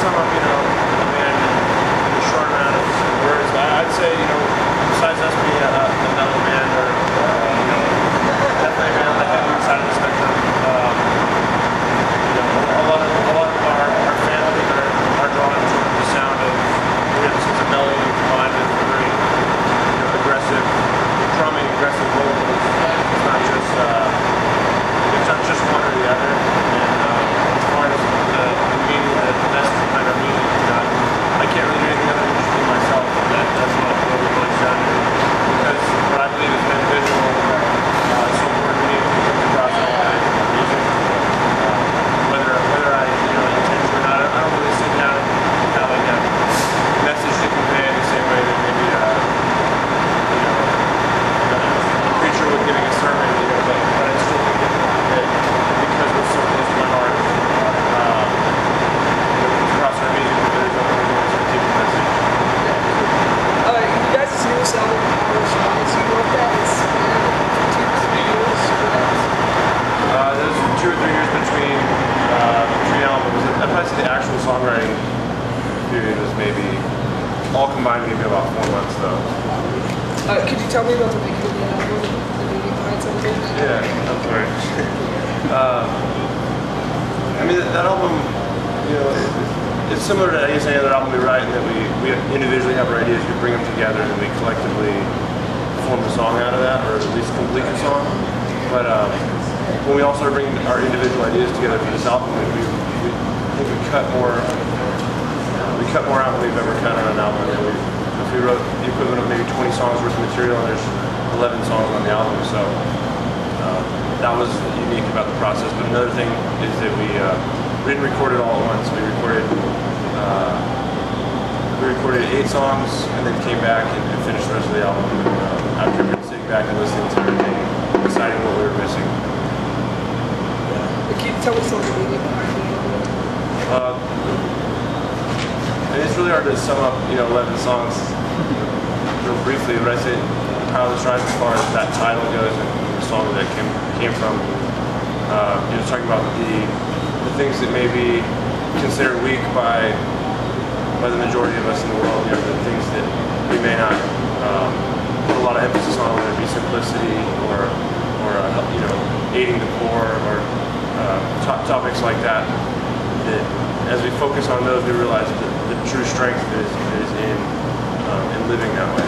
sum up, you know, the band in a short amount of words, I'd say, you know, besides us being a metal band, or you know, definitely a band on the heavier side of the spectrum. You know, a lot of our family are drawn to the sound of, we have a sense of melody combined with very, you know, aggressive drumming, aggressive vocals. It's not just one or the other. And as far as the meaning, the best kind of meaning, I can't really do anything other than just be myself. That's what it boils down to. Because what I believe is been visual, so important to me to come across all kinds of music. Whether I, you know, intend to or not, I don't really sit down and have like a message to convey in the same way that maybe you know, a preacher would giving a sermon, you know, but I still think that because we're so close to my heart, across our music, that there's a deeper message. You guys' newest album, Power Shines, you wrote that in 2 to 3 years, correct? There's 2 or 3 years between albums. I'd probably say the actual songwriting period was maybe, all combined, maybe about 4 months though. Could you tell me about the making of the album, the meaning behind some of it? Yeah, I'm sorry. I mean, that album, you know, it's similar to any other album we write, in that we individually have our ideas, we bring them together, and we collectively form a song out of that, or at least complete a song. But when we all started bringing our individual ideas together for this album, I think we cut more out than we've ever cut on an album. And if we wrote the equivalent of maybe 20 songs worth of material, and there's 11 songs on the album, so that was unique about the process. But another thing is that we didn't record it all at once. We recorded 8 songs, and then came back and finished the rest of the album after sitting back and listening to everything, deciding what we were missing. Can you tell us some of the meaning behind the album? And it's really hard to sum up, you know, 11 songs real briefly, but I say Power Shines as far as that title goes and the song that came from. You know, talking about the things that may be considered weak by the majority of us in the world. You know, the things that we may not put a lot of emphasis on, whether it be simplicity or you know, aiding the poor, or topics like that. That as we focus on those, we realize that the true strength is in living that way.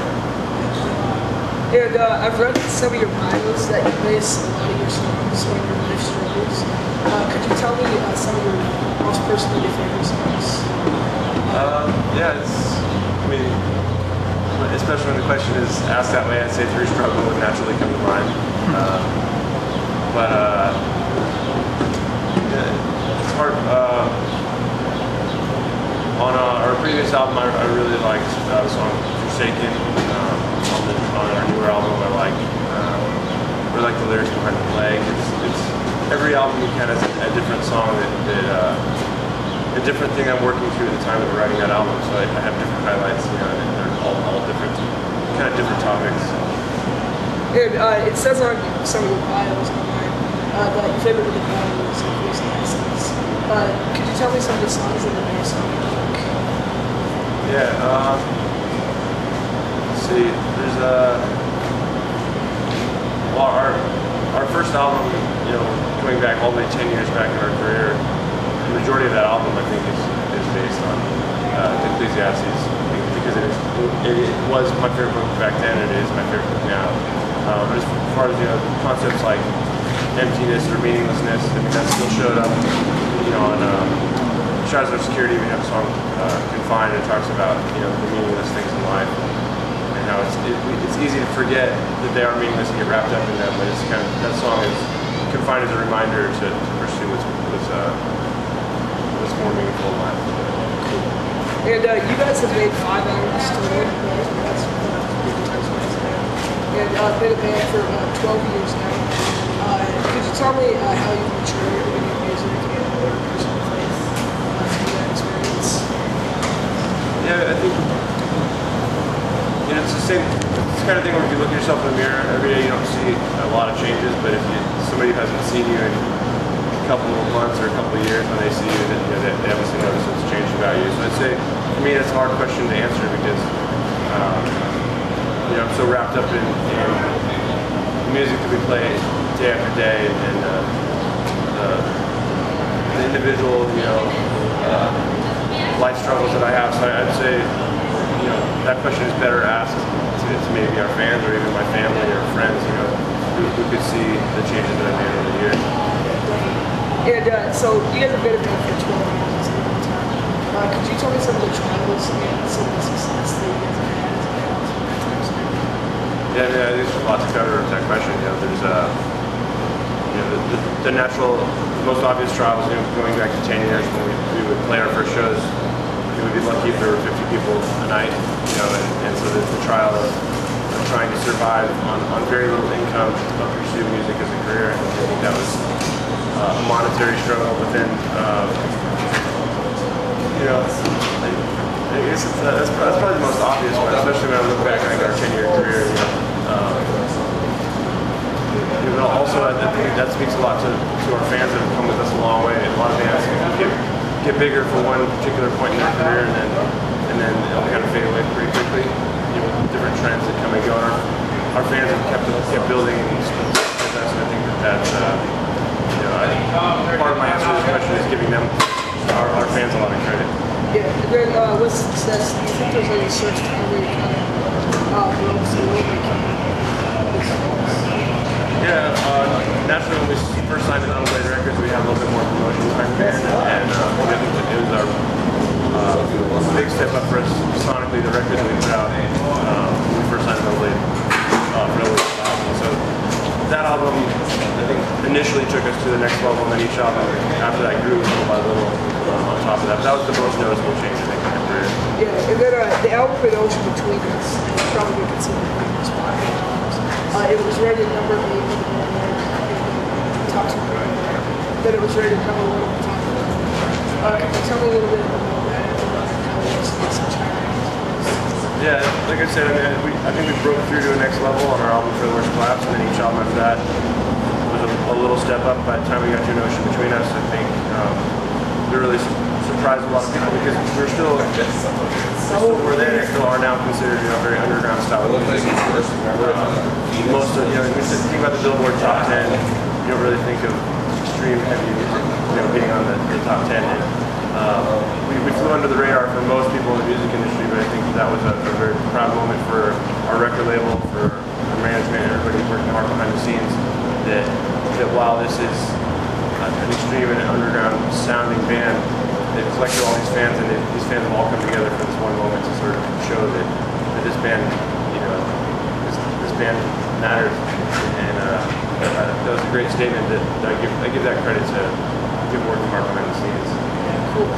And I've read some of your bios that you base a lot of your songs on your life struggles. Could you tell me some of your most personally favorite songs? Yeah, I mean, especially when the question is asked that way, I'd say Through Struggle would naturally come to mind. But it's hard. On our previous album, I really liked the song Forsaken. On our newer album, I really like the lyrics behind the plague. It's every album kind of has a different song a different thing I'm working through at the time that we're writing that album. So I have different highlights, you know, and they're all different, kind of different topics. And it says on some of your bios online that your favorite of the band was Lambesis. Could you tell me some of the songs that are based on your book? Yeah, let's see, there's well, our first album, you know, going back all the way 10 years back in our career, the majority of that album, I think, is based on Ecclesiastes, because it was my favorite book back then, and it is my favorite book now. But as far as, you know, concepts like emptiness or meaninglessness, I mean, that still showed up, you know, on Shadows of Security. We have a song, Confined, and it talks about, you know, the meaningless things in life, and how it's easy to forget that they are meaningless and get wrapped up in them, but it's kind of, that song is Confined as a reminder to pursue what's more meaningful in life. And you guys have made 5 albums total. That's pretty times. And been a band for 12 years now. Could you tell me how you matured in your music and your personal faith through that experience? Yeah, I think, you know, it's the same. It's the kind of thing where if you look at yourself in the mirror every day, you don't see a lot of changes. But if somebody hasn't seen you in couple of months or a couple of years, when they see you, then, you know, they obviously notice what's changed about you. So me, it's a hard question to answer because you know, I'm so wrapped up in the music that we play day after day, and the individual, you know, life struggles that I have. So I'd say, you know, that question is better asked to maybe our fans or even my family or friends, you know, who could see the changes that I've made over the years. And so you guys have been a band for 12 years at the time. Could you tell me some of the trials and some of the success that you guys have had as a band in that time span? Yeah, I mean, there's a lot to cover with that question. You know, there's you know, the natural, the most obvious trials, you know, going back to 10 years when we would play our first shows. We would be lucky if there were 50 people a night, you know, and so the trial of trying to survive on very little income to pursue music as a career. And I think that was a monetary struggle, but then, you know, I guess that's probably the most obvious one, especially when I look back on our 10-year career. You know, also, I think that speaks a lot to our fans that have come with us a long way. A lot of bands get bigger for one particular point in their career, and then they'll kind of fade away pretty quickly. You know, different trends that come and go. Our fans have kept building and with us, and I think that's you know, I think part of my answer to this question is giving them our fans a lot of credit. Yeah, and then with success, do you think there's any certain time where you kind of broke through Yeah, naturally when we first signed to Unplayed Records, we had a little bit more promotion behind the band, and it was our big step up for us sonically. The records we put out when we first signed to Unplayed for so that album, I think, initially took us to the next level, and then each album after that grew little by little on top of that. But that was the most noticeable change, I think, in my career. Yeah, and then the album promotion between us is probably considered the biggest spot. It was rated number 8 in the top 2. Then it was rated number 1 on the top 1. Can you tell me a little bit about that and how it was to get such high ratings? Yeah, like I said, I think we broke through to a next level on our album For the Worst Collapse, and then each album after that was a little step up. By the time we got to An Ocean Between Us, I think we really surprised a lot of people because we're still they still are now considered, you know, very underground style of music. Most of, you know, when you think about the Billboard Top 10, you don't really think of extreme heavy music, you know, being on the top 10. And, we flew under the radar for most people in the music industry, but I think that was a very proud moment for our record label, for our management, and everybody working hard behind the scenes. That while this is an extreme and underground sounding band, they've collected all these fans, and these fans have all come together for this one moment to sort of show that this band, you know, this band matters. And that was a great statement that I give that credit to people working hard behind the scenes. Yeah, cool.